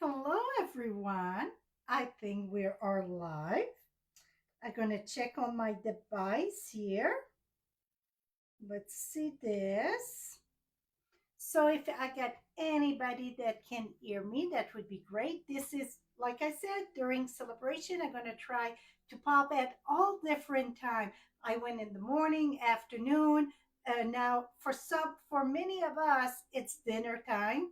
Hello, everyone. I think we are live. I'm going to check on my device here. Let's see this. So, if I get anybody that can hear me, that would be great. This is, like I said, during celebration, I'm going to try to pop at all different time. I went in the morning, afternoon. Now, for many of us, it's dinner time.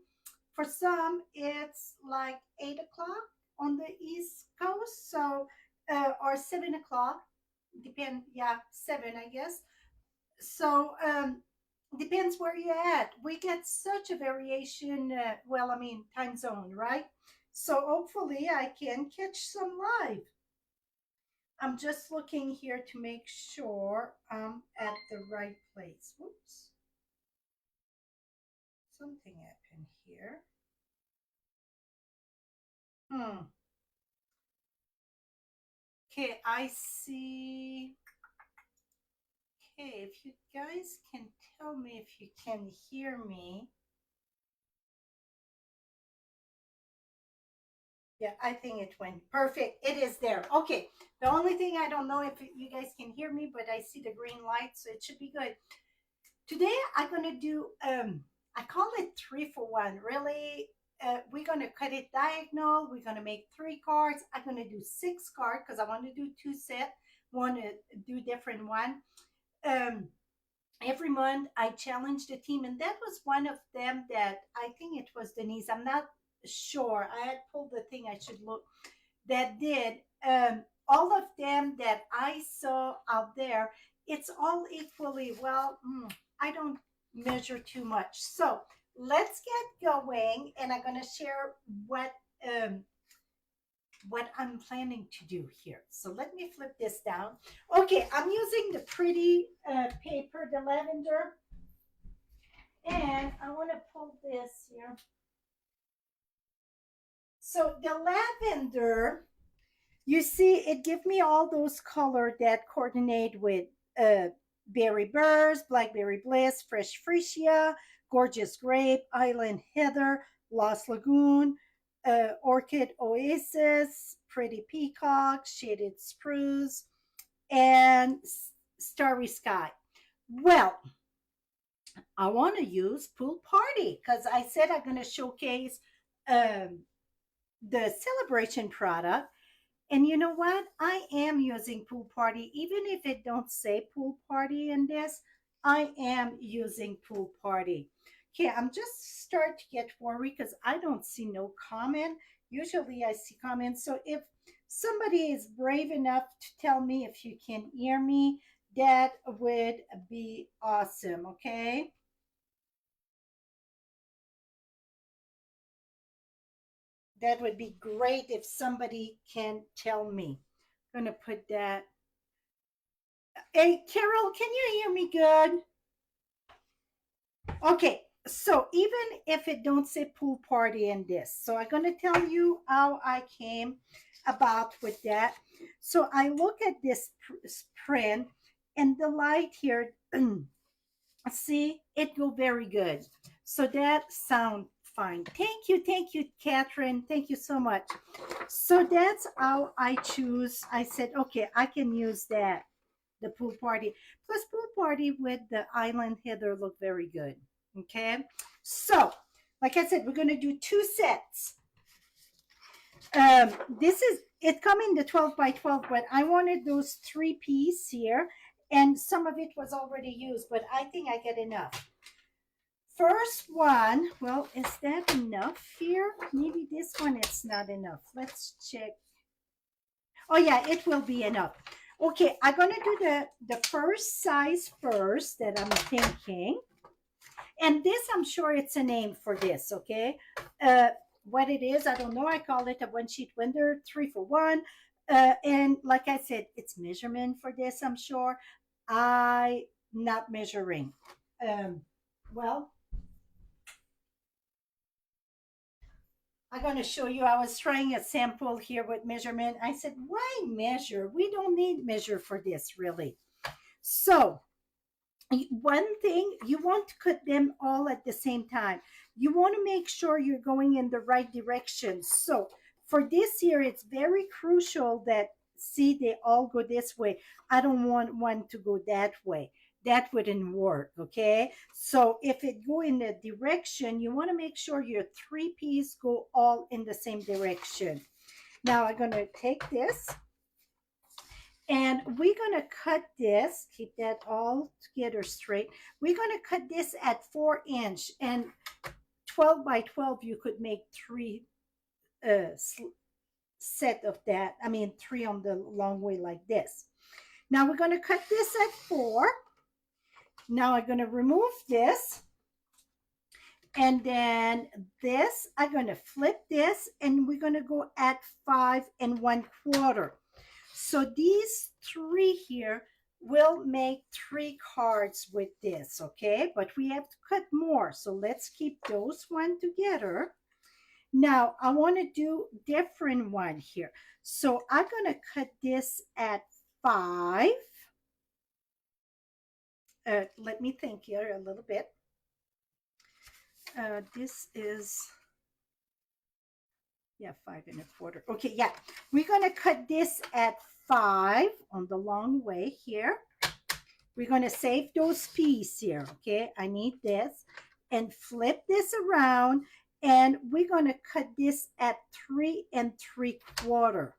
For some, it's like 8 o'clock on the East Coast, or 7 o'clock. Depend, yeah, seven, I guess. So depends where you're at. We get such a variation. Well, I mean, time zone, right? So hopefully, I can catch some live. I'm just looking here to make sure I'm at the right place. Whoops, something happened here. Hmm. Okay, I see. Okay, if you guys can tell me if you can hear me. Yeah, I think it went perfect. It is there. Okay, the only thing I don't know if you guys can hear me, but I see the green light, so it should be good. Today I'm gonna do I call it 3 for 1. Really, we're gonna cut it diagonal. We're gonna make 3 cards. I'm gonna do 6 cards because I want to do 2 set. Want to do different one. Um, every month I challenge the team, and that was one of them that I think it was Denise. I'm not sure. I had pulled the thing. I should look. That did all of them that I saw out there. It's all equally well. I don't measure too much, so let's get going. And I'm gonna share um, what I'm planning to do here. So let me flip this down. Okay, I'm using the pretty paper, the lavender, and I want to pull this here. So the lavender, you see, it give me all those color that coordinate with berry burrs, blackberry bliss, fresh freesia, gorgeous grape, island heather, lost lagoon, orchid oasis, pretty peacock, shaded spruce, and starry sky. Well, I want to use pool party because I said I'm going to showcase um, the celebration product. And you know what? I am using pool party, even if it don't say pool party in this. I am using pool party. Okay, I'm just start to get worried because I don't see no comment. Usually I see comments. So if somebody is brave enough to tell me if you can hear me, that would be awesome. Okay. That would be great if somebody can tell me. I'm going to put that. Hey, Carol, can you hear me good? Okay, so even if it don't say pool party in this, so I'm going to tell you how I came about with that. So I look at this print and the light here, see, it go very good. So that sound fine. Thank you, Catherine. Thank you so much. So that's how I choose. I said, okay, I can use that, the pool party. Plus, pool party with the island heather look very good. Okay, so like I said, we're going to do 2 sets. This is it coming the 12 by 12, but I wanted those 3 piece here, and some of it was already used, but I think I get enough. First one, well, is that enough here? Maybe this one it's not enough. Let's check. Oh yeah, it will be enough. Okay, I'm gonna do the first size first that I'm thinking. And this, I'm sure it's a name for this, okay? What it is, I don't know. I call it a one sheet window, 3 for 1. And like I said, it's measurement for this, I'm sure. I not measuring. Well, I'm going to show you. I was trying a sample here with measurement. I said, why measure? We don't need measure for this, really. So One thing, you want to cut them all at the same time. You want to make sure you're going in the right direction. So for this year, it's very crucial that, see, they all go this way. I don't want one to go that way. That wouldn't work, okay? So if it go in the direction, you want to make sure your three piece go all in the same direction. Now I'm going to take this and we're going to cut this, keep that all together straight. We're going to cut this at 4 inch, and 12 by 12, you could make three set of that. I mean, three on the long way like this. Now we're going to cut this at 4. Now I'm going to remove this. And then this, I'm going to flip this, and we're going to go at 5 1/4. So these three here will make 3 cards with this, okay? But we have to cut more, so let's keep those one together. Now I want to do different one here. So I'm going to cut this at 5. Let me think here a little bit. This is, yeah, 5 1/4. Okay, yeah, we're going to cut this at 5 on the long way here. We're going to save those pieces here, okay? I need this, and flip this around, and we're going to cut this at 3 3/4.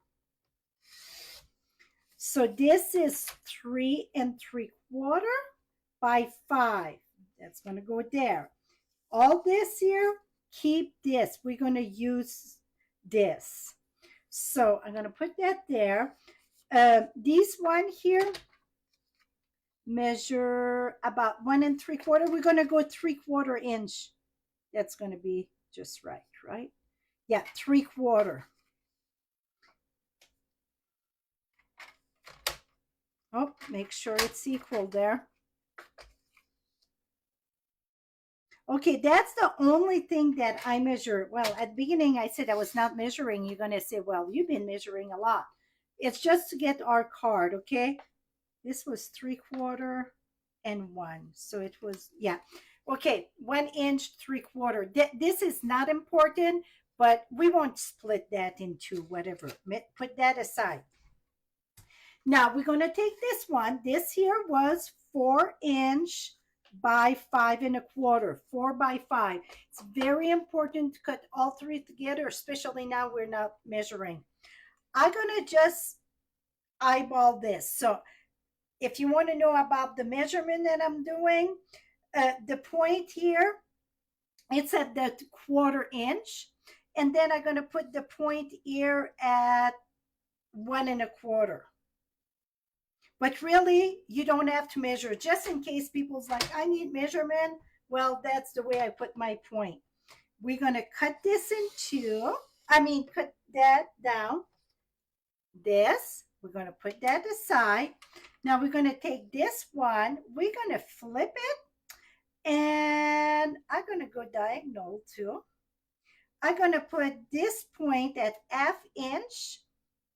So this is 3 3/4 by 5. That's going to go there. All this here, keep this. We're going to use this. So I'm going to put that there. This one here measure about 1 3/4. We're going to go 3/4 inch. That's going to be just right, right? Yeah, 3/4. Oh, make sure it's equal there. Okay, that's the only thing that I measure. Well, at the beginning, I said I was not measuring. You're going to say, well, you've been measuring a lot. It's just to get our card, okay? This was 3/4 and 1. So it was, yeah. Okay, 1 inch, 3/4. This is not important, but we won't split that into whatever. Put that aside. Now we're going to take this one. This here was 4 inch by 5 1/4, 4 by 5. It's very important to cut all three together, especially now we're not measuring. I'm going to just eyeball this. So if you want to know about the measurement that I'm doing, the point here, it's at the 1/4 inch. And then I'm going to put the point here at 1 1/4. But really, you don't have to measure, just in case people's like, I need measurement. Well, that's the way I put my point. We're going to cut this in two. Cut that down. This, we're going to put that aside. Now we're going to take this one. We're going to flip it. And I'm going to go diagonal too. I'm going to put this point at 1/2 inch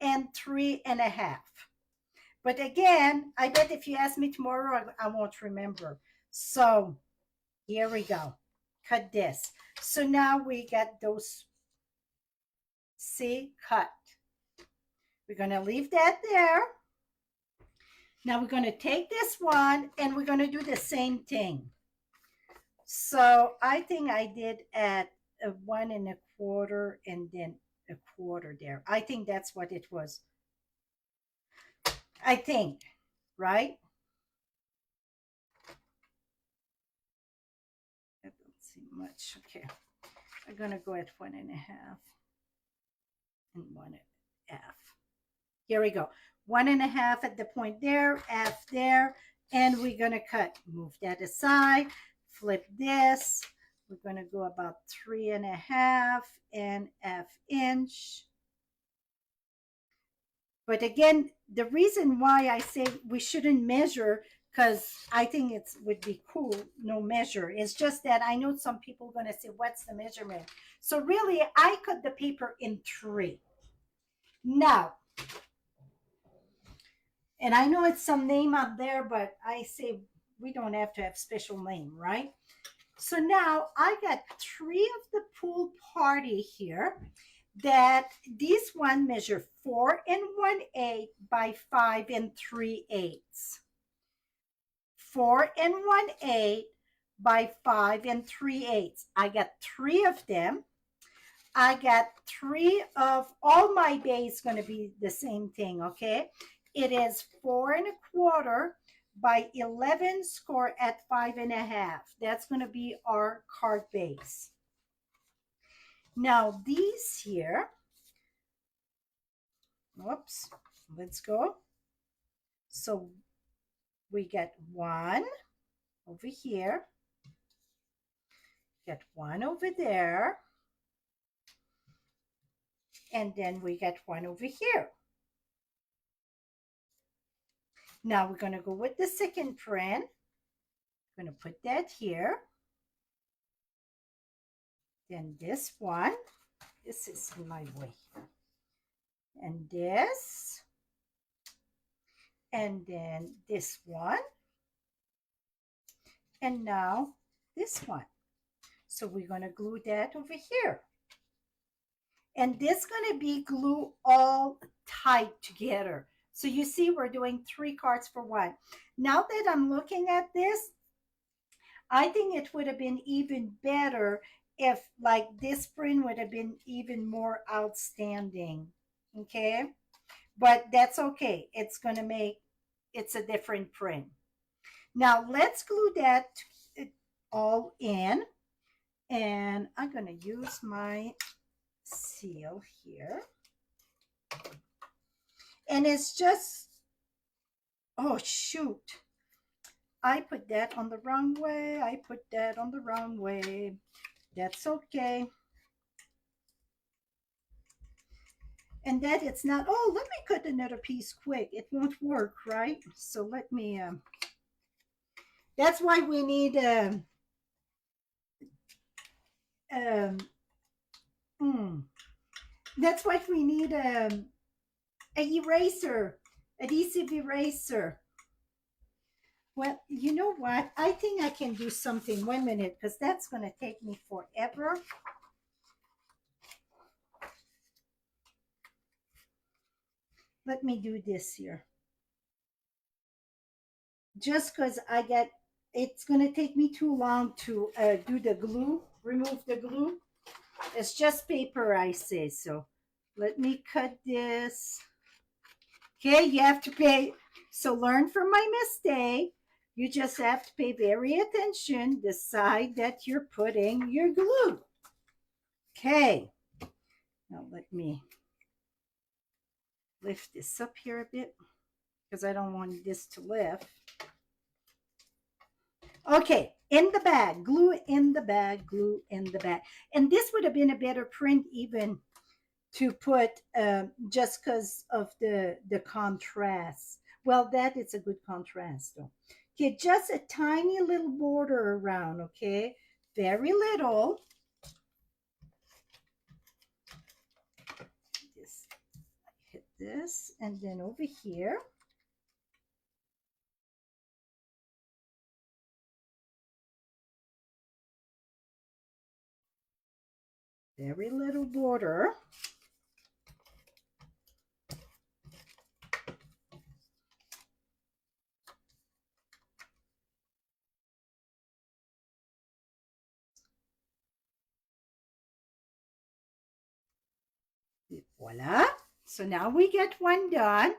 and 3 1/2. But again, I bet if you ask me tomorrow, I won't remember. So here we go. Cut this. So now we got those, see, cut. We're going to leave that there. Now we're going to take this one and we're going to do the same thing. So I think I did at a 1 1/4 and then 1/4 there. I think that's what it was. I think, right? I don't see much. Okay. I'm going to go at 1 1/2 and 1 1/2. Here we go. 1 1/2 at the point there, F there, and we're going to cut. Move that aside, flip this. We're going to go about 3 1/2 and 1/2 inch. But again, the reason why I say we shouldn't measure, because I think it would be cool, no measure. It's just that I know some people are going to say, what's the measurement? So really, I cut the paper in 3. Now, and I know it's some name out there, but I say we don't have to have special name, right? So now I got 3 of the pool party here that this one measure 4 and 1/8 by 5 and 3/8. 4 and 1/8 by 5 and 3/8. I got 3 of them. I got 3 of all my base going to be the same thing, okay? It is 4 1/4 by 11 score at 5 1/2. That's going to be our card base. Now these here, whoops, let's go. So we get 1 over here, get 1 over there, and then we get 1 over here. Now we're going to go with the second print. I'm going to put that here. Then this one, this is in my way. And this. And then this one. And now this one. So we're going to glue that over here. And this is going to be glue all tight together. So you see we're doing 3 cards for 1. Now that I'm looking at this, I think it would have been even better if like this print would have been even more outstanding. Okay? But that's okay. It's going to make, it's a different print. Now let's glue that all in. And I'm going to use my seal here. And it's just, oh shoot, I put that on the wrong way. I put that on the wrong way. That's okay. And that it's not, oh, let me cut another piece quick. It won't work, right? So let me, that's why we need, that's why we need an eraser, adhesive eraser. Well, you know what? I think I can do something. 1 minute, because that's going to take me forever. Let me do this here. Just because I get, it's going to take me too long to do the glue, remove the glue. It's just paper, I say. So let me cut this. Okay, you have to pay. So learn from my mistake. You just have to pay very attention the side that you're putting your glue. Okay. Now let me lift this up here a bit because I don't want this to lift. Okay, in the bag, glue in the bag, glue in the bag. And this would have been a better print even to put just because of the contrast. Well, that is a good contrast though. Okay, just a tiny little border around, okay? Very little. Just hit this, and then over here. Very little border. Voila. So now we get 1 done.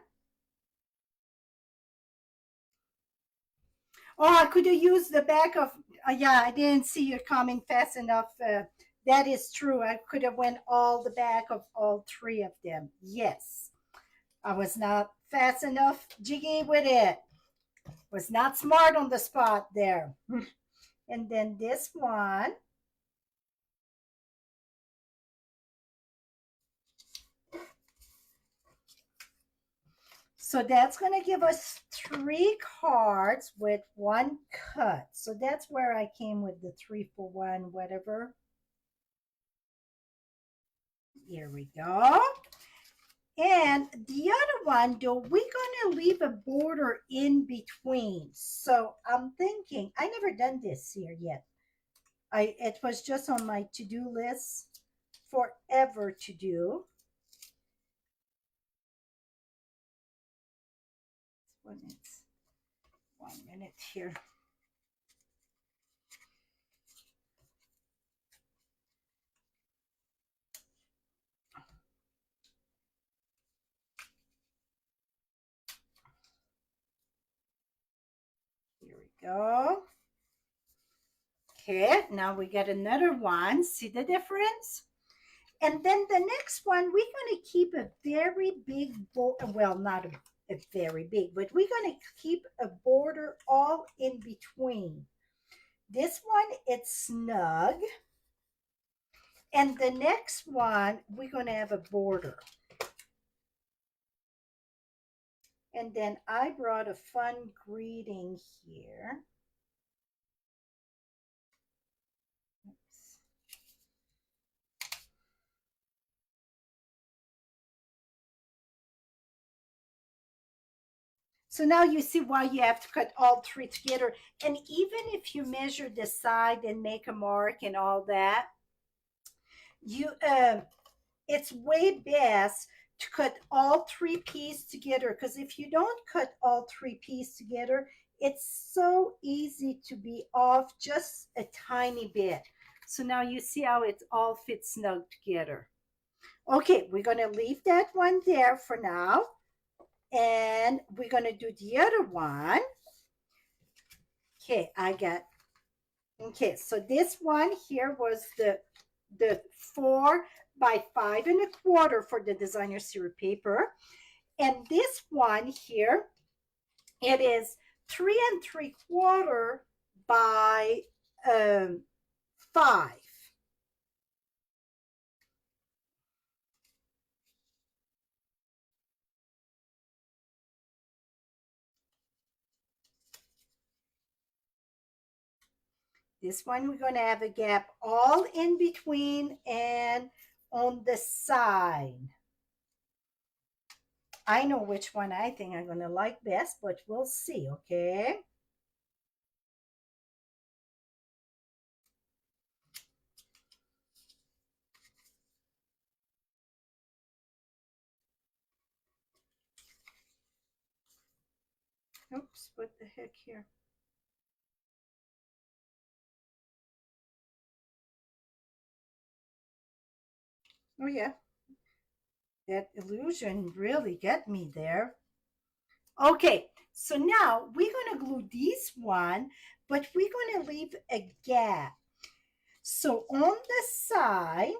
Oh, I could have used the back of, yeah, I didn't see you coming fast enough. That is true. I could have went all the back of all 3 of them. Yes. I was not fast enough jiggy with it. Was not smart on the spot there. And then this one. So that's going to give us 3 cards with 1 cut. So that's where I came with the 3 for 1, whatever. Here we go. And the other one, though, we're going to leave a border in between. So I'm thinking, I never done this here yet. It was just on my to-do list forever to do. When it's 1 minute here. Here we go. Okay, now we get another one. See the difference? And then the next one, we're going to keep a very big border. Well, not a very big, but we're going to keep a border all in between. This one, it's snug. And the next one, we're going to have a border. And then I brought a fun greeting here. Oops. So now you see why you have to cut all three together. And even if you measure the side and make a mark and all that, you it's way best to cut all three pieces together, because if you don't cut all three pieces together, it's so easy to be off just a tiny bit. So now you see how it all fits snug together. Okay, we're going to leave that one there for now. And we're going to do the other one. Okay, okay, so this one here was the 4 by 5 1/4 for the designer series paper. And this one here, it is 3 3/4 by 5. This one, we're going to have a gap all in between and on the side. I know which one I think I'm going to like best, but we'll see, okay? Oops, what the heck here? Oh, yeah. That illusion really get me there. Okay, so now we're going to glue this one, but we're going to leave a gap. So on the side,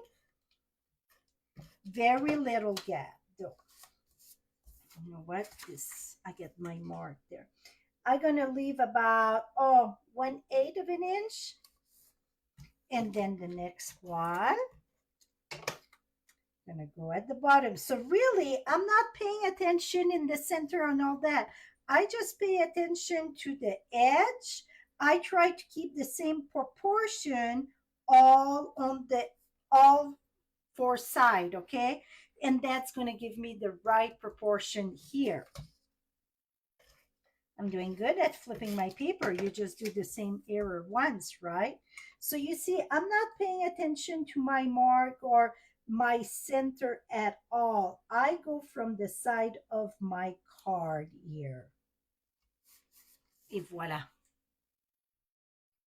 very little gap. Though, you know what? I get my mark there. I'm going to leave about, 1/8 of an inch. And then the next one, going to go at the bottom. So really, I'm not paying attention in the center and all that. I just pay attention to the edge. I try to keep the same proportion all 4 sides, okay? And that's going to give me the right proportion here. I'm doing good at flipping my paper. You just do the same error once, right? So you see, I'm not paying attention to my mark or my center at all. I go from the side of my card here. Et voila.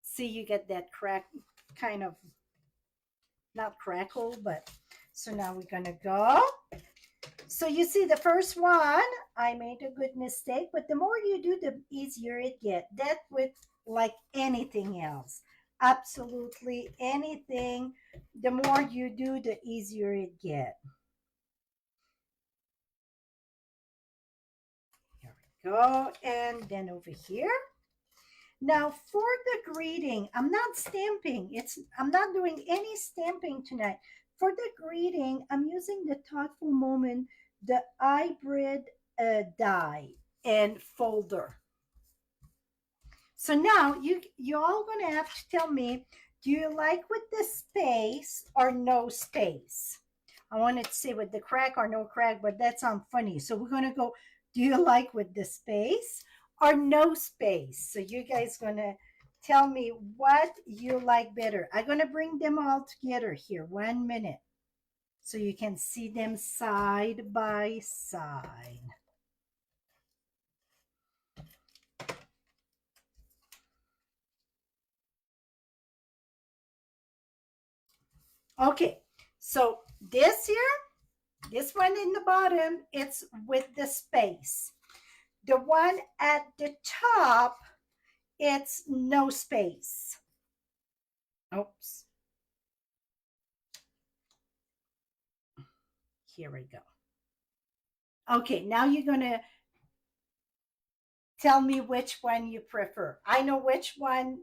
See, you get that crack, kind of, not crackle, but so now we're gonna go. So you see the first one, I made a good mistake, but the more you do, the easier it gets. That with like anything else, absolutely anything, the more you do, the easier it gets. Here we go, and then over here. Now for the greeting, I'm not stamping. I'm not doing any stamping tonight. For the greeting, I'm using the Thoughtful Moment, the hybrid die and folder. So now you all gonna have to tell me, do you like with the space or no space? I wanted to say with the crack or no crack, but that sounds funny. So we're going to go, do you like with the space or no space? So you guys going to tell me what you like better. I'm going to bring them all together here. 1 minute. So you can see them side by side. Okay, so this here, this one in the bottom, it's with the space. The one at the top, it's no space. Oops. Here we go. Okay, now you're going to tell me which one you prefer. I know which one.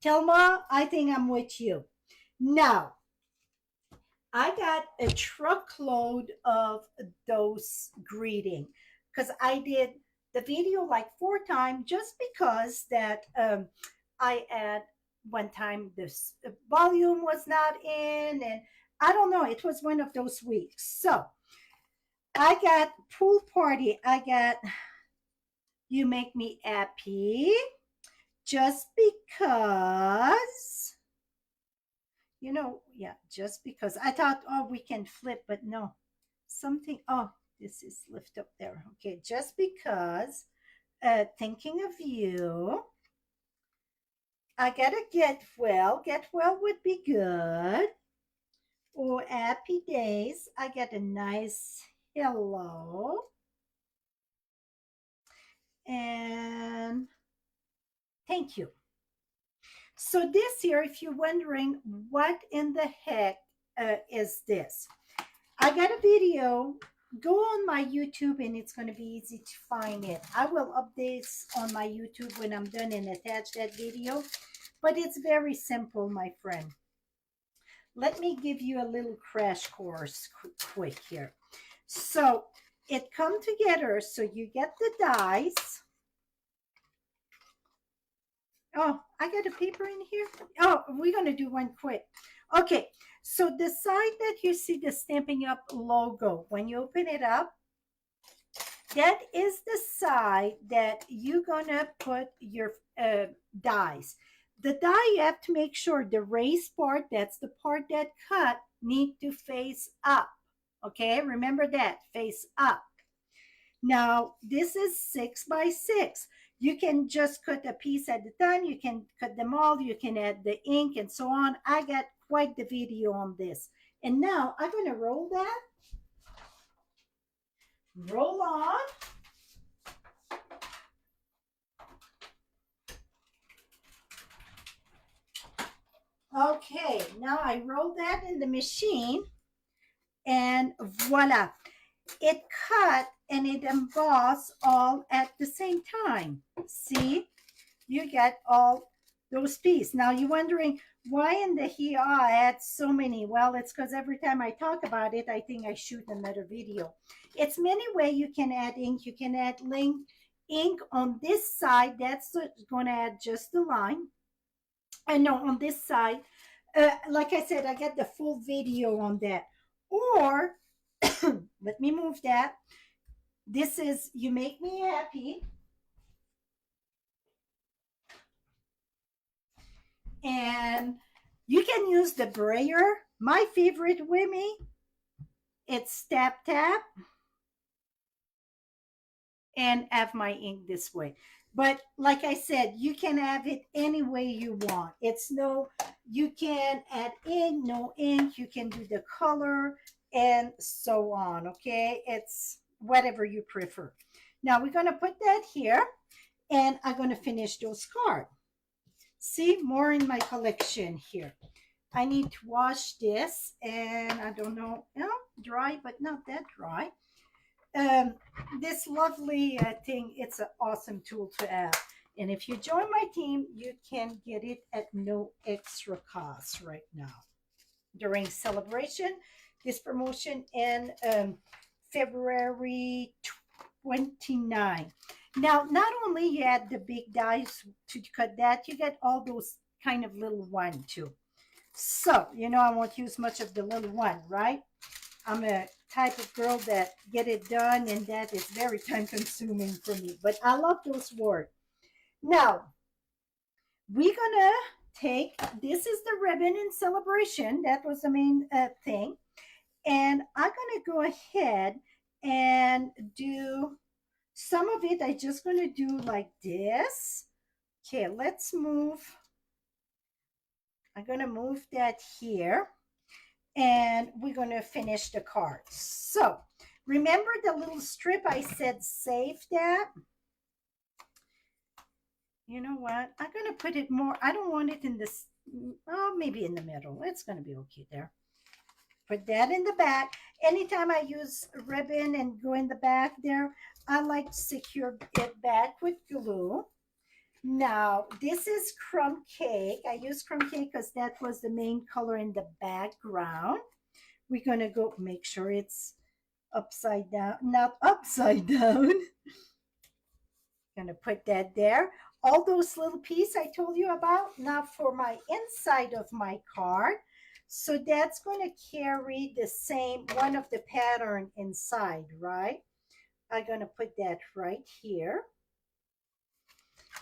Telma, I think I'm with you. Now, I got a truckload of those greeting because I did the video like 4 times just because that I had one time this volume was not in and I don't know, it was one of those weeks. So I got pool party. I got you make me happy just because, you know, yeah, just because I thought, oh, we can flip, but no, something, oh, this is lift up there. Okay, just because, thinking of you, I gotta get well. Get well would be good. Oh, happy days. I get a nice hello. And thank you. So this here, if you're wondering what in the heck is this, I got a video. Go on my YouTube and it's going to be easy to find it. I will update on my YouTube when I'm done and attach that video. But it's very simple, my friend. Let me give you a little crash course quick here. So it come together. So you get the dies. Oh, I got a paper in here. Oh, we're going to do one quick. Okay, so the side that you see the Stampin' Up logo, when you open it up, that is the side that you're going to put your dies. The die, you have to make sure the raised part, that's the part that cut, need to face up. Okay, remember that, face up. Now, this is 6 by 6. You can just cut a piece at a time. You can cut them all. You can add the ink and so on. I got quite the video on this. And now I'm going to roll that. Roll on. Okay, now I roll that in the machine. And voila. It cut and it embossed all at the same time. See, you get all those pieces. Now you're wondering why in the here I had so many. Well, it's because every time I talk about it, I think I shoot another video. It's many ways you can add ink. You can add ink on this side. That's going to add just the line. And no, on this side, like I said, I got the full video on that. Or let me move that. This is You Make Me Happy. And you can use the brayer. My favorite with me, it's tap tap and have my ink this way. But like I said, you can have it any way you want. It's no, you can add ink, no ink, you can do the color and so on, okay? It's whatever you prefer. Now we're gonna put that here and I'm gonna finish those cards. See, more in my collection here. I need to wash this and I don't know, dry, but not that dry. This lovely thing, it's an awesome tool to have. And if you join my team, you can get it at no extra cost right now. During celebration, this promotion in February 29. Now, not only you add the big dies to cut that, you get all those kind of little one too. So, you know, I won't use much of the little one, right? I'm a type of girl that get it done, and that is very time consuming for me. But I love those words. Now we're gonna take this is the ribbon in celebration. That was the main thing, and I'm gonna go ahead and do some of it. I just gonna do like this. Okay, let's move. I'm gonna move that here, and we're going to finish the card. So remember the little strip I said save that? You know what? I'm going to put it more. I don't want it in this. Oh, maybe in the middle. It's going to be okay there. Put that in the back. Anytime I use ribbon and go in the back there, I like to secure it back with glue. Now, this is Crumb Cake. I use Crumb Cake because that was the main color in the background. We're going to go make sure it's upside down, not upside down. Going to put that there. All those little pieces I told you about, now for my inside of my card. So that's going to carry the same, one of the pattern inside, right? I'm going to put that right here.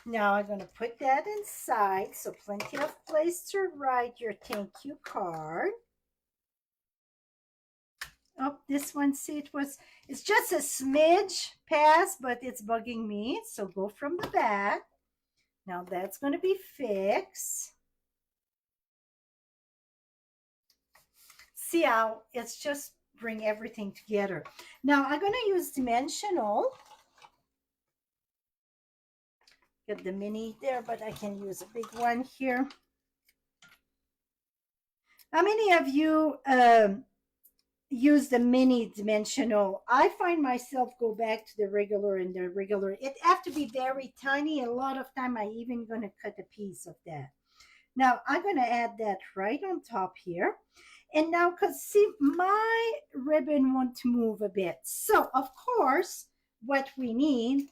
Now I'm going to put that inside, so plenty of place to write your thank you card. Oh, this one, see, it's just a smidge past, but it's bugging me. So go from the back. Now that's going to be fixed. See how it's just bring everything together. Now I'm going to use dimensional. Get the mini there, but I can use a big one here. How many of you use the mini dimensional? I find myself go back to the regular, and the regular it have to be very tiny. A lot of time I even going to cut a piece of that. Now I'm going to add that right on top here. And now, because see, my ribbon want to move a bit, so of course what we need,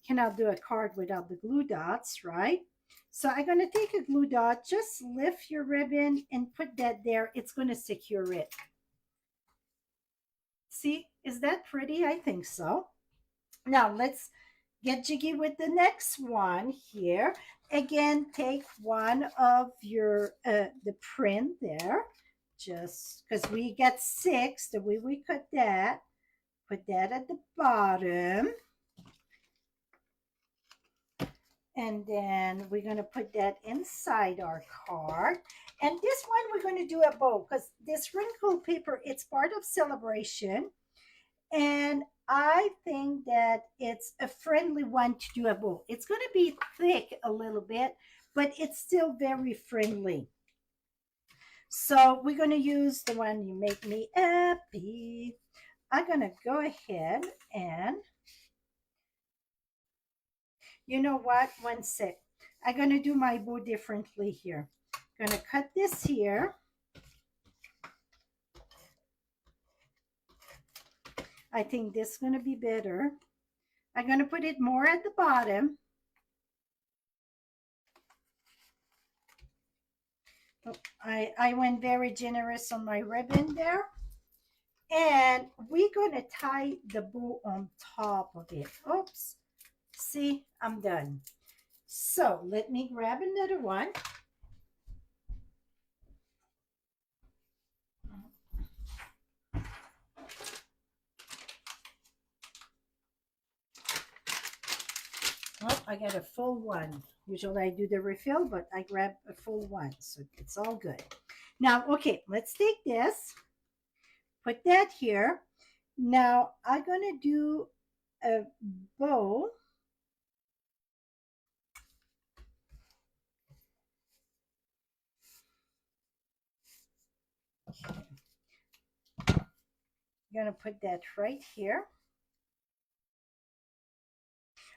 cannot do a card without the glue dots, right? So I'm going to take a glue dot, just lift your ribbon and put that there. It's going to secure it. See, is that pretty? I think so. Now let's get jiggy with the next one here. Again, take one of your the print there, just because we got 6, the way we cut that, put that at the bottom. And then we're going to put that inside our card. And this one, we're going to do a bow, because this wrinkled paper, it's part of celebration. And I think that it's a friendly one to do a bow. It's going to be thick a little bit, but it's still very friendly. So we're going to use the one you make me happy. I'm going to go ahead and, you know what? One sec. I'm going to do my bow differently here. I'm going to cut this here. I think this is going to be better. I'm going to put it more at the bottom. Oh, I went very generous on my ribbon there. And we're going to tie the bow on top of it. Oops. See, I'm done. So let me grab another one. Oh, I got a full one. Usually I do the refill, but I grab a full one, so it's all good. Now, okay, let's take this, put that here. Now, I'm going to do a bow. Okay. I'm going to put that right here.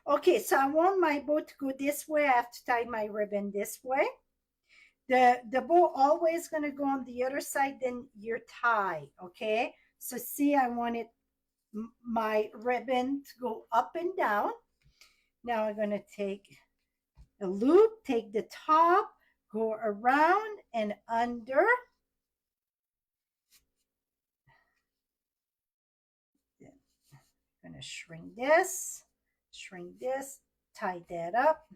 Okay, so I want my bow to go this way. I have to tie my ribbon this way. The bow always going to go on the other side than your tie, okay? So see, I want it, my ribbon to go up and down. Now I'm going to take a loop, take the top, go around and under. I'm going to shrink this, tie that up.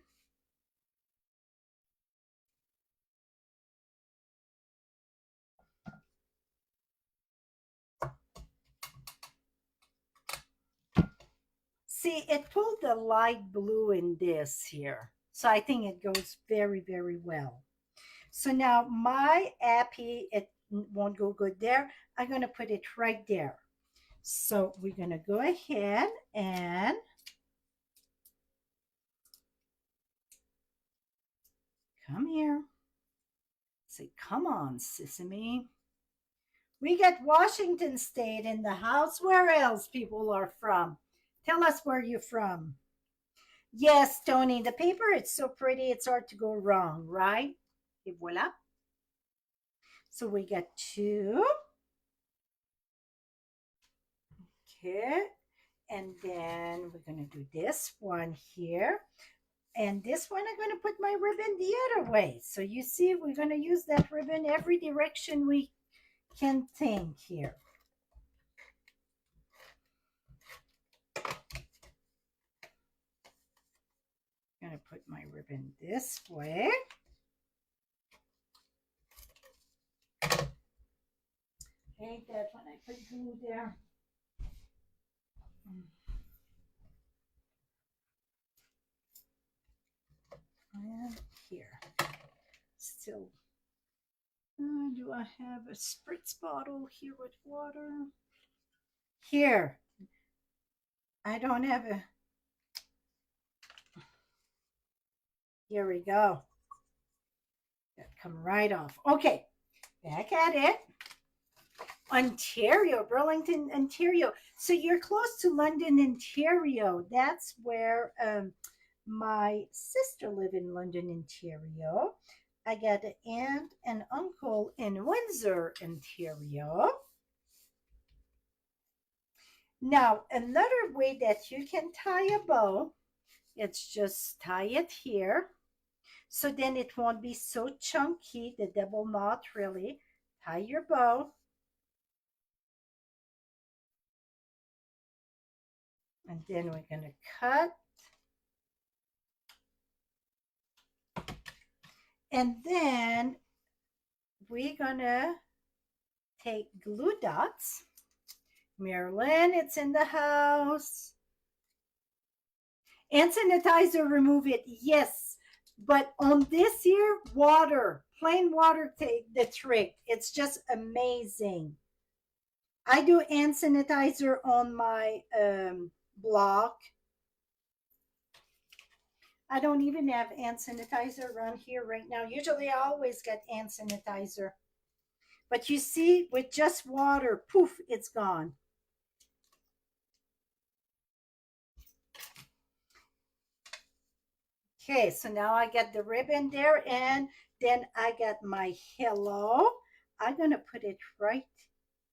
See, it pulled the light blue in this here. So I think it goes very, very well. So now my appy, it won't go good there. I'm going to put it right there. So we're going to go ahead and come here. Say, come on, Sesame. We got Washington State in the house. Where else people are from? Tell us where you're from. Yes, Tony, the paper, it's so pretty, it's hard to go wrong, right? Et voila. So we got two. Okay. And then we're going to do this one here. And this one, I'm going to put my ribbon the other way. So you see, we're going to use that ribbon every direction we can think here. I'm going to put my ribbon this way. Hate that when I put glue there. And here. Still, do I have a spritz bottle here with water? Here. I don't have a. Here we go. That come right off. Okay, back at it. Ontario, Burlington, Ontario. So you're close to London, Ontario. That's where my sister lived in London, Ontario. I got an aunt and uncle in Windsor, Ontario. Now, another way that you can tie a bow, it's just tie it here. So then it won't be so chunky, the double knot really. Tie your bow. And then we're going to cut. And then we're going to take glue dots. Marilyn, it's in the house. Hand sanitizer, remove it. Yes. But on this here, water, plain water, take the trick. It's just amazing. I do hand sanitizer on my block. I don't even have hand sanitizer around here right now. Usually I always get hand sanitizer. But you see, with just water, poof, it's gone. Okay, so now I got the ribbon there, and then I got my hello. I'm going to put it right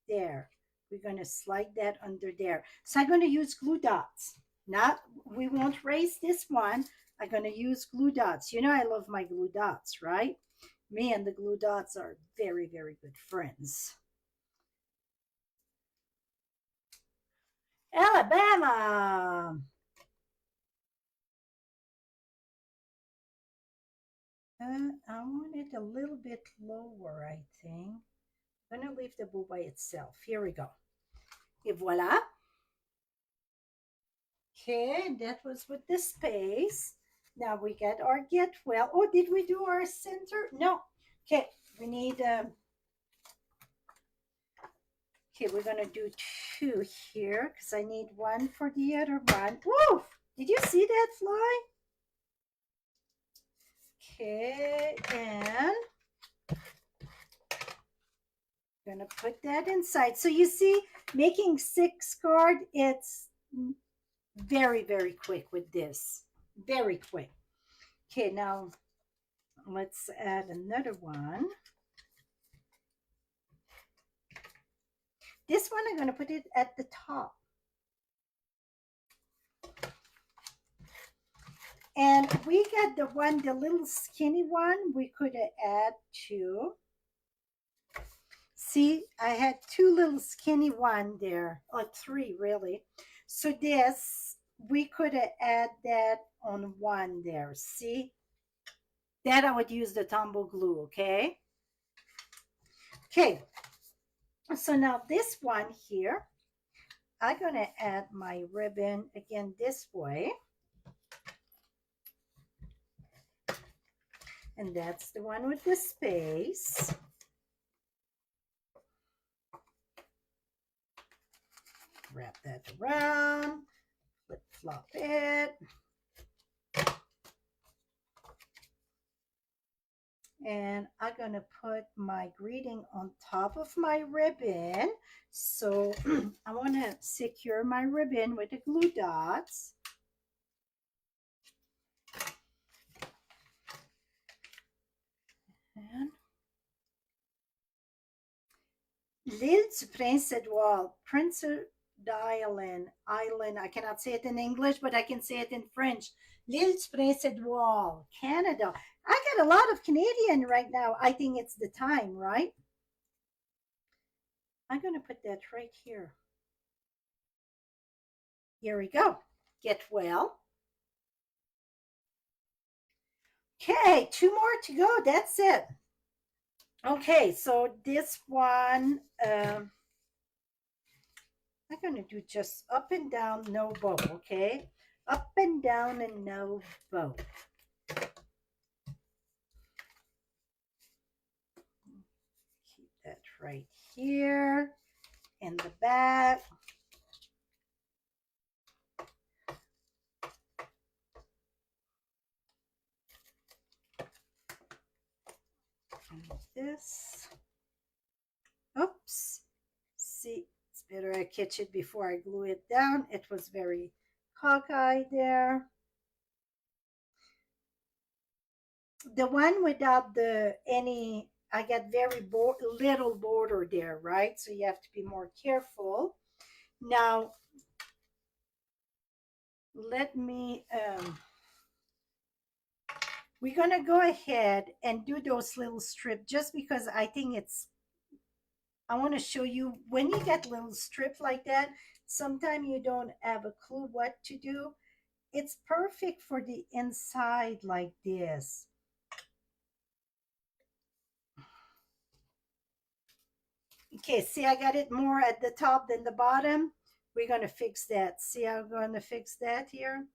there. We're going to slide that under there. So I'm going to use glue dots. Not, we won't raise this one. I'm going to use glue dots. You know I love my glue dots, right? Me and the glue dots are very, very good friends. Alabama. I want it a little bit lower, I think. I'm going to leave the bow by itself. Here we go. Et voila. Okay, that was with the space. Now we got our get well. Oh, did we do our center? No. Okay, we need, okay, we're going to do two here because I need one for the other one. Whoa, did you see that fly? Okay, and I'm going to put that inside. So you see, making 6 card, it's very, very quick with this. Very quick. Okay, now let's add another one. This one, I'm going to put it at the top. And we got the one, the little skinny one, we could add two. See, I had 2 little skinny one there, or 3 really. So this, we could add that on one there. See? That I would use the tumble glue, okay? Okay, so now this one here, I'm gonna add my ribbon again this way. And that's the one with the space. Wrap that around, flip flop it. And I'm gonna put my greeting on top of my ribbon. So I wanna secure my ribbon with the glue dots. And L'île Prince Edouard, Prince Island, I cannot say it in English, but I can say it in French. L'île Prince Edouard, Canada. I got a lot of Canadian right now. I think it's the time, right? I'm going to put that right here. Here we go. Get well. Okay, 2 more to go. That's it. Okay, so this one, I'm going to do just up and down, no bow, okay? Up and down and no bow. Keep that right here in the back. And this. Oops. See, it's better I catch it before I glue it down. It was very cockeyed there. The one without the any, I got very little border there, right? So you have to be more careful. Now, let me, we're going to go ahead and do those little strips just because I think it's, I want to show you when you get little strip like that, sometimes you don't have a clue what to do. It's perfect for the inside like this. Okay, see, I got it more at the top than the bottom. We're going to fix that. See how I'm going to fix that here?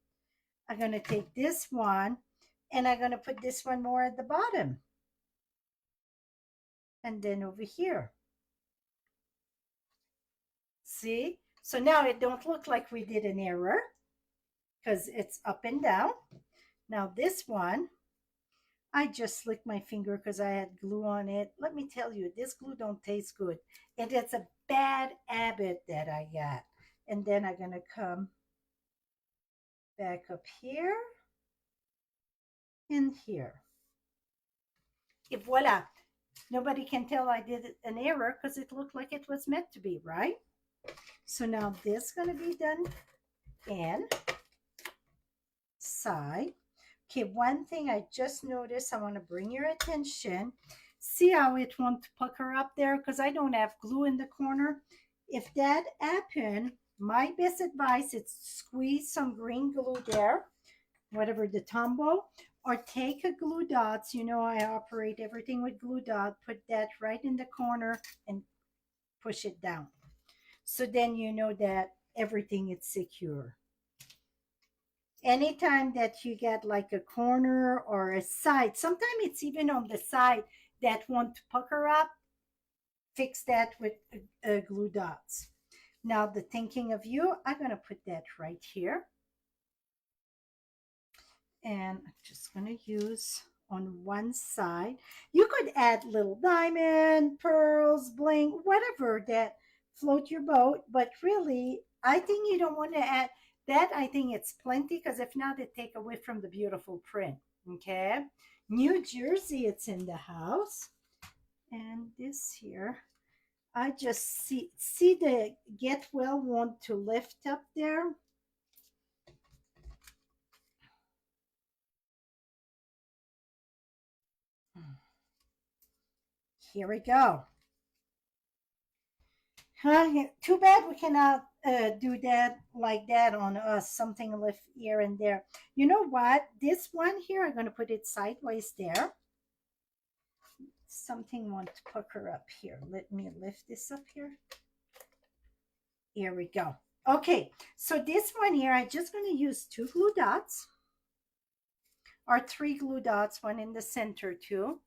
I'm going to take this one and I'm going to put this one more at the bottom. And then over here. See? So now it don't look like we did an error because it's up and down. Now this one, I just slicked my finger because I had glue on it. Let me tell you, this glue don't taste good. And it's a bad habit that I got. And then I'm going to come back up here and here. Et voila. Nobody can tell I did an error because it looked like it was meant to be, right? So now this is going to be done in side. Okay, one thing I just noticed, I want to bring your attention. See how it won't pucker up there because I don't have glue in the corner. If that happen, my best advice is squeeze some green glue there, whatever the Tombow, or take a glue dots. You know I operate everything with glue dot. Put that right in the corner and push it down. So then you know that everything is secure. Anytime that you get like a corner or a side, sometimes it's even on the side that want to pucker up, fix that with glue dots. Now the thinking of you, I'm going to put that right here. And I'm just going to use on one side. You could add little diamond, pearls, bling, whatever that float your boat. But really, I think you don't want to add that. I think it's plenty because if not, it take away from the beautiful print. Okay. New Jersey, it's in the house. And this here, I just see the get well want to lift up there. Here we go. Too bad we cannot do that like that on us, something lift here and there. You know what? This one here, I'm going to put it sideways there. Something want to pucker up here. Let me lift this up here. Here we go. Okay, so this one here, I'm just going to use 2 glue dots or 3 glue dots, one in the center too.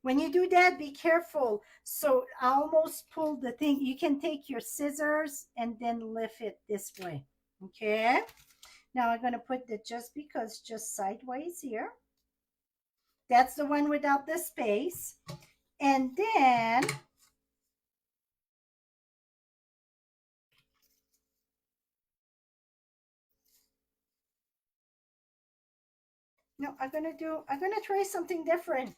When you do that, be careful. So I almost pulled the thing. You can take your scissors and then lift it this way. Okay. Now I'm going to put the just sideways here. That's the one without the space. And then no, I'm going to try something different.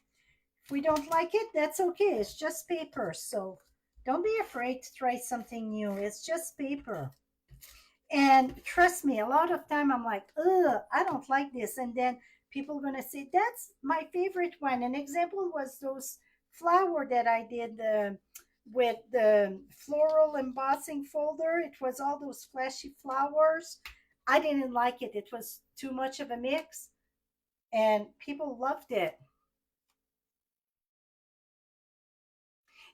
If we don't like it, that's okay. It's just paper. So don't be afraid to try something new. It's just paper. And trust me, a lot of time I'm like, ugh, I don't like this. And then people are gonna say, that's my favorite one. An example was those flower that I did with the floral embossing folder. It was all those flashy flowers. I didn't like it. It was too much of a mix, and people loved it.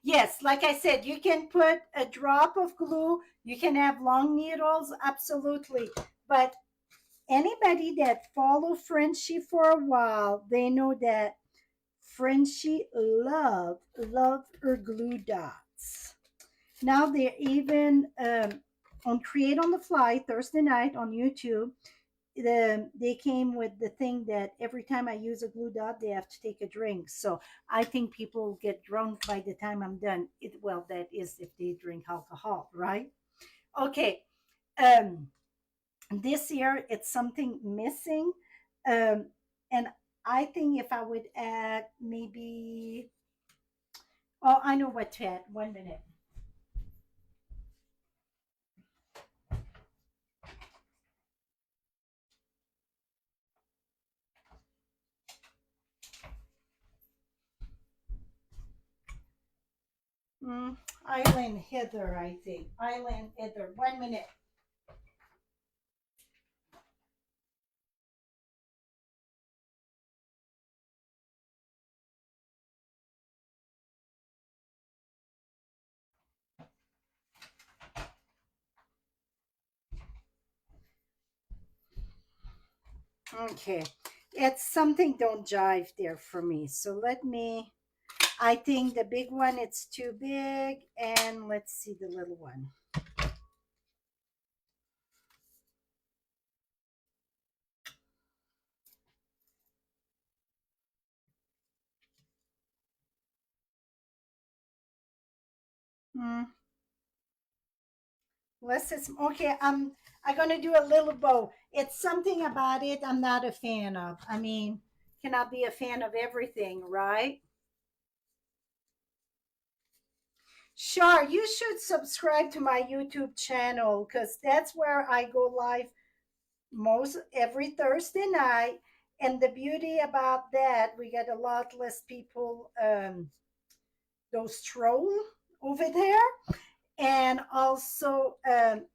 Yes, like I said, you can put a drop of glue. You can have long needles, absolutely. But anybody that follow Frenchie for a while, they know that Frenchie love her glue dots. Now they're even on Create on the Fly Thursday night on YouTube. They came with the thing that every time I use a glue dot, they have to take a drink. So I think people get drunk by the time I'm done. Well, that is if they drink alcohol, right? Okay. Um, this year it's something missing, and I think if I would add maybe, oh, I know what to add. 1 minute. mm, Island heather, I think. Island heather. 1 minute. Okay, it's something don't jive there for me, so let me, I think the big one it's too big, and let's see the little one. Hmm. Less is okay. I'm gonna do a little bow. It's something about it I'm not a fan of. I mean, cannot be a fan of everything, right? Sure, you should subscribe to my YouTube channel because that's where I go live most every Thursday night. And the beauty about that, we get a lot less people those troll over there. And also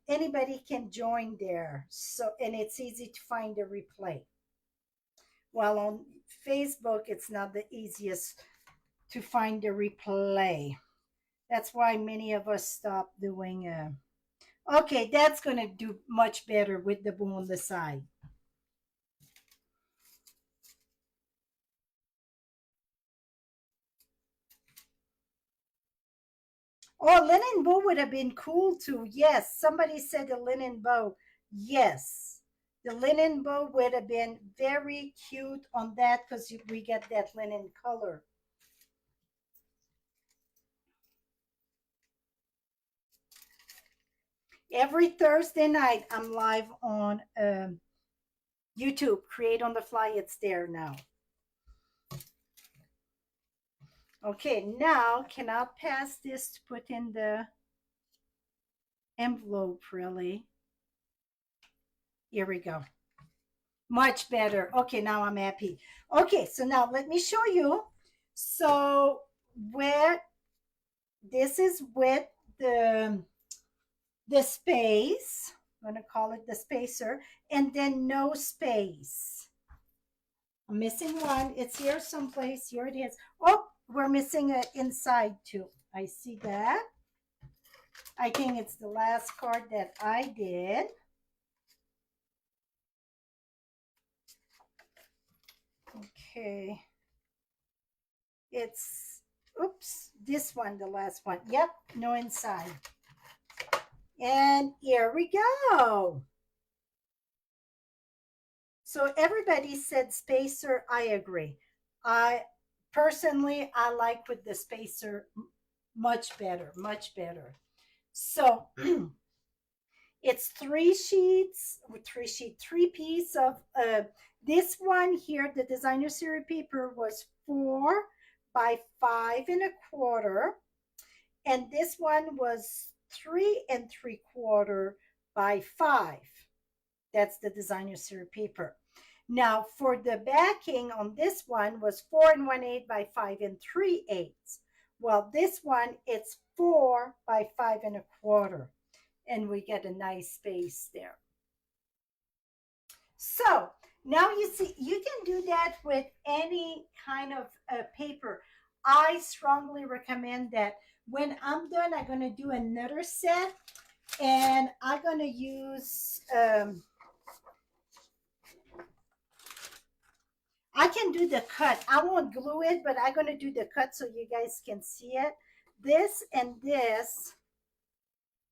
anybody can join there, so and it's easy to find the replay, while on Facebook it's not the easiest to find the replay. That's why many of us stop doing okay, that's going to do much better with the bow on the side. Oh, linen bow would have been cool too. Yes, somebody said a linen bow. Yes, the linen bow would have been very cute on that because we get that linen color. Every Thursday night, I'm live on YouTube. Create on the Fly. It's there now. Okay, now cannot pass this to put in the envelope, really. Here we go. Much better. Okay, now I'm happy. Okay, so now let me show you. So with this is with the space. I'm going to call it the spacer, and then no space. I'm missing one. It's here someplace. Here it is. Oh, we're missing it inside too. I see that. I think it's the last card that I did. Okay. It's, oops, this one, the last one. Yep, no inside. And here we go. So everybody said spacer. I agree. I personally, I like with the spacer much better, much better. So it's 3 sheets, three piece of this one here. The designer series paper was 4 by 5 1/4, and this one was 3 3/4 by 5. That's the designer series paper. Now for the backing on this one was 4 1/8 by 5 3/8. Well, this one it's 4 by 5 1/4, and we get a nice space there. So now you see, you can do that with any kind of paper. I strongly recommend that. When I'm done, I'm going to do another set, and I'm going to use, I can do the cut. I won't glue it, but I'm going to do the cut so you guys can see it. This and this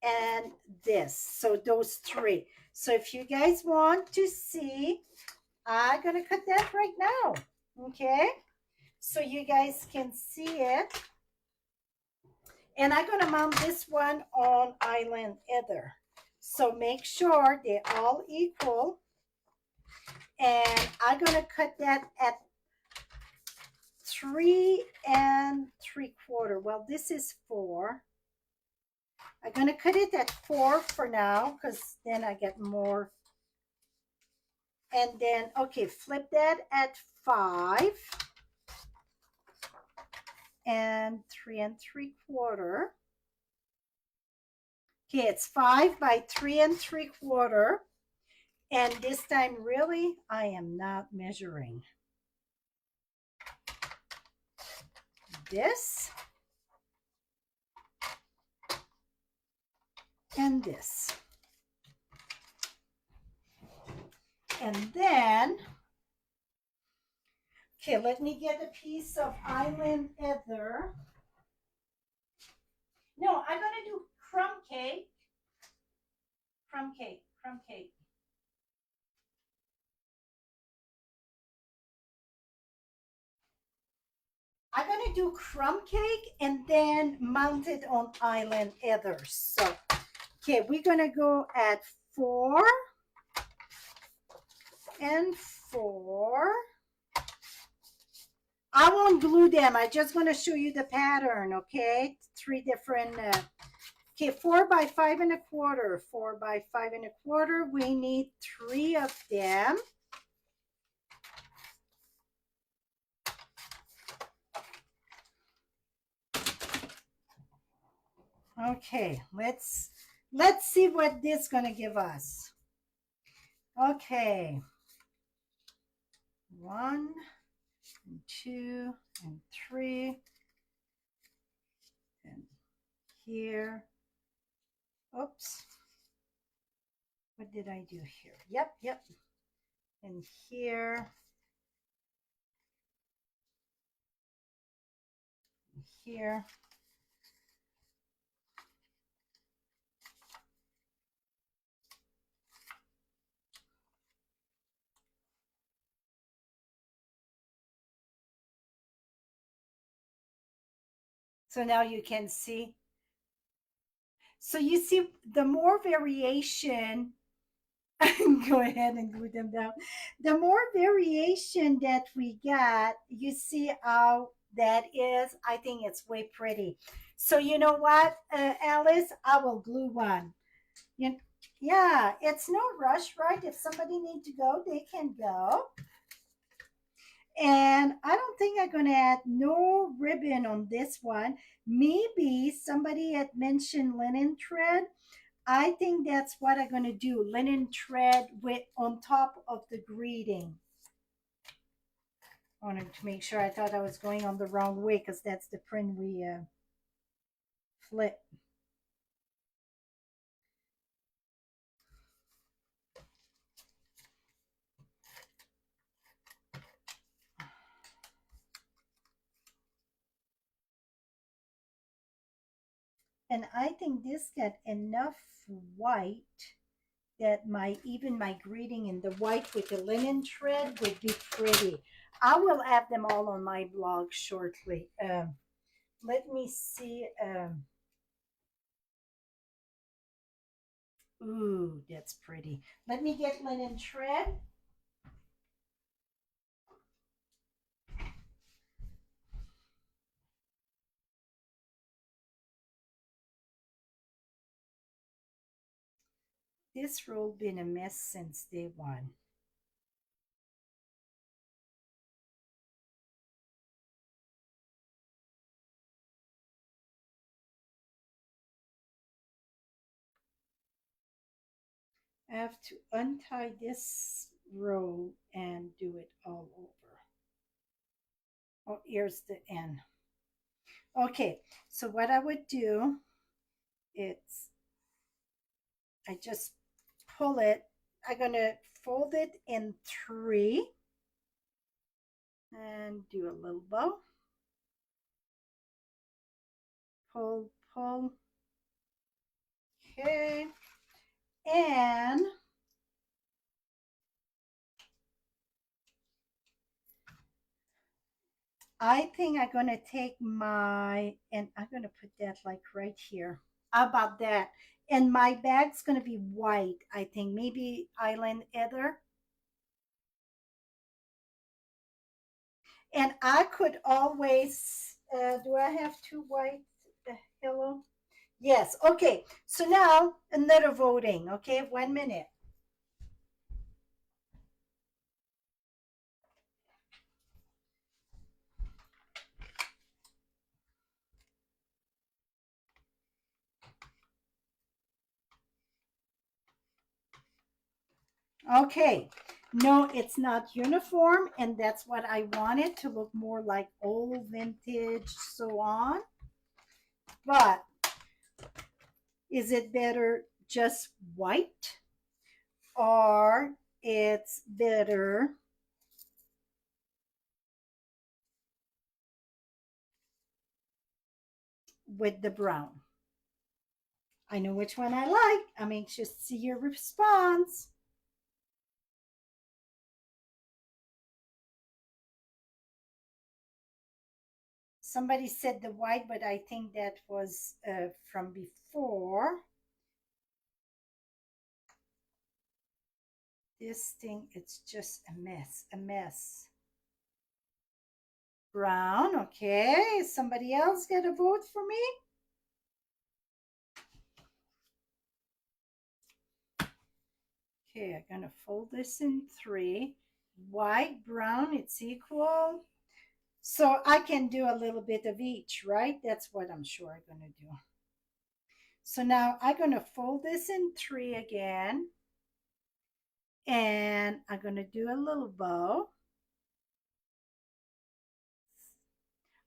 and this. So those 3. So if you guys want to see, I'm going to cut that right now. Okay? So you guys can see it. And I'm going to mount this one on Island Heather. So make sure they're all equal. And I'm going to cut that at 3 3/4. Well, this is 4. I'm going to cut it at 4 for now, because then I get more. And then, okay, flip that at 5 and 3 3/4. Okay, it's 5 by 3 3/4. And this time, really, I am not measuring. This and this. And then, okay, let me get a piece of Island Heather. No, I'm going to do crumb cake. Crumb cake, crumb cake. I'm going to do crumb cake and then mount it on Island Heather. So, okay, we're going to go at 4 and 4. I won't glue them. I'm just going to show you the pattern, okay? 3 different, okay, 4 by 5 1/4. 4 by 5 1/4. We need 3 of them. Okay, let's see what this is going to give us. Okay. 1 and 2 and 3. And here. Oops. What did I do here? Yep. And here. And here. So now you can see. So you see, the more variation, go ahead and glue them down. The more variation that we got, you see how that is. I think it's way pretty. So you know what, Alice? I will glue one. Yeah, it's no rush, right? If somebody needs to go, they can go. And I don't think I'm going to add no ribbon on this one. Maybe somebody had mentioned linen thread. I think that's what I'm going to do. Linen thread with on top of the greeting. I wanted to make sure. I thought I was going on the wrong way because that's the print we flip. And I think this got enough white that my even my greeting in the white with the linen thread would be pretty. I will add them all on my blog shortly. Let me see. Ooh, that's pretty. Let me get linen thread. This roll been a mess since day one. I have to untie this row and do it all over. Oh, here's the end. Okay, so what I would do, it's, I just pull it. I'm gonna fold it in three and do a little bow. Pull, pull. Okay, and I think I'm gonna take my, and I'm gonna put that like right here. How about that? And my bag's gonna be white, I think. Maybe Island Heather. And I could always, do I have two white? Hello? Yes, okay. So now another voting, okay? 1 minute. Okay. No, it's not uniform, and that's what I wanted to look more like old vintage, so on. But is it better just white, or it's better with the brown? I know which one I like. I'm anxious to see your response. Somebody said the white, but I think that was from before. This thing, it's just a mess, a mess. Brown, okay. Somebody else get a vote for me? Okay, I'm gonna fold this in three. White, brown, it's equal. So I can do a little bit of each, right? That's what I'm sure I'm gonna do. So now I'm gonna fold this in three again. And I'm gonna do a little bow.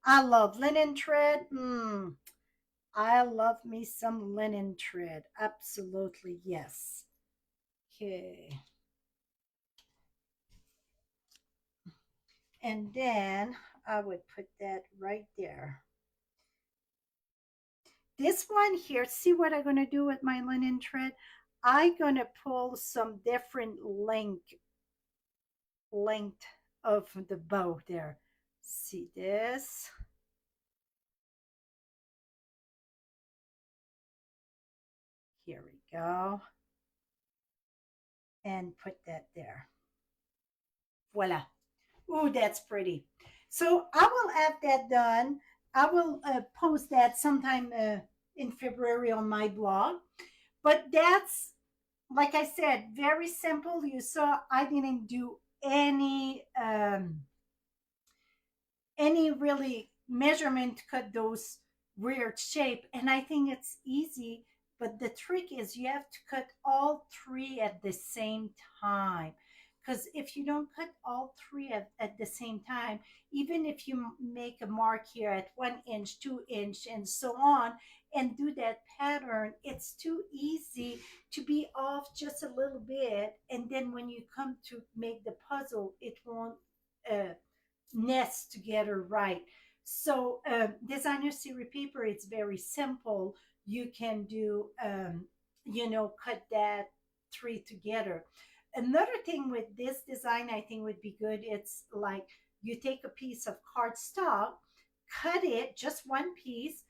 I love linen thread. I love me some linen thread. Absolutely, yes. Okay. And then I would put that right there. This one here, see what I'm going to do with my linen thread? I'm going to pull some different length of the bow there. See this? Here we go. And put that there. Voila. Ooh, that's pretty. So I will have that done. I will post that sometime in February on my blog. But that's, like I said, very simple. You saw I didn't do any any really measurement to cut those weird shape. And I think it's easy, but the trick is you have to cut all three at the same time. Because if you don't cut all three at the same time, even if you make a mark here at 1 inch, 2 inch, and so on, and do that pattern, it's too easy to be off just a little bit. And then when you come to make the puzzle, it won't uh, nest together right. So designer series paper, it's very simple. You can do, cut that three together. Another thing with this design I think would be good, it's like you take a piece of cardstock, cut it, just one piece,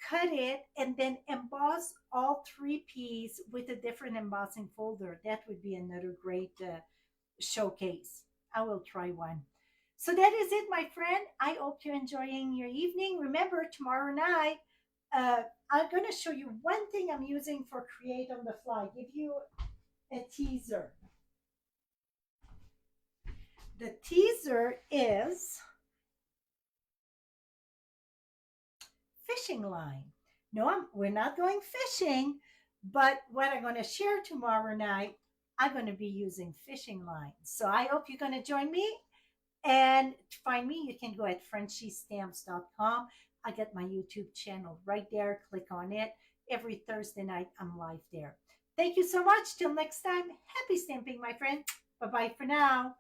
cut it, and then emboss all three pieces with a different embossing folder. That would be another great showcase. I will try one. So that is it, my friend. I hope you're enjoying your evening. Remember, tomorrow night, I'm going to show you one thing I'm using for Create on the Fly. Give you a teaser. The teaser is fishing line. No, we're not going fishing, but what I'm going to share tomorrow night, I'm going to be using fishing lines. So I hope you're going to join me. And to find me, you can go at frenchiestamps.com. I got my YouTube channel right there. Click on it. Every Thursday night, I'm live there. Thank you so much. Till next time, happy stamping, my friend. Bye bye for now.